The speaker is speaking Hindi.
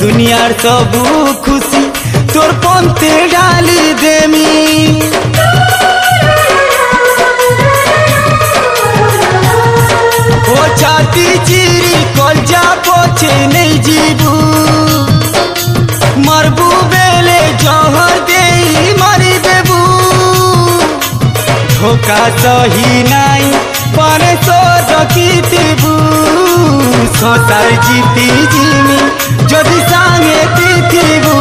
दुनियार सबू खुशी तोर पंते डाली देमी ओ छाती चिरी कलजा पोछे नहीं जीबू मरबू बेले जहर दे मारी देबू धोखा सही नाई पाने सो रखीबू संसार जीती जिमी जदि सांगे तीबू।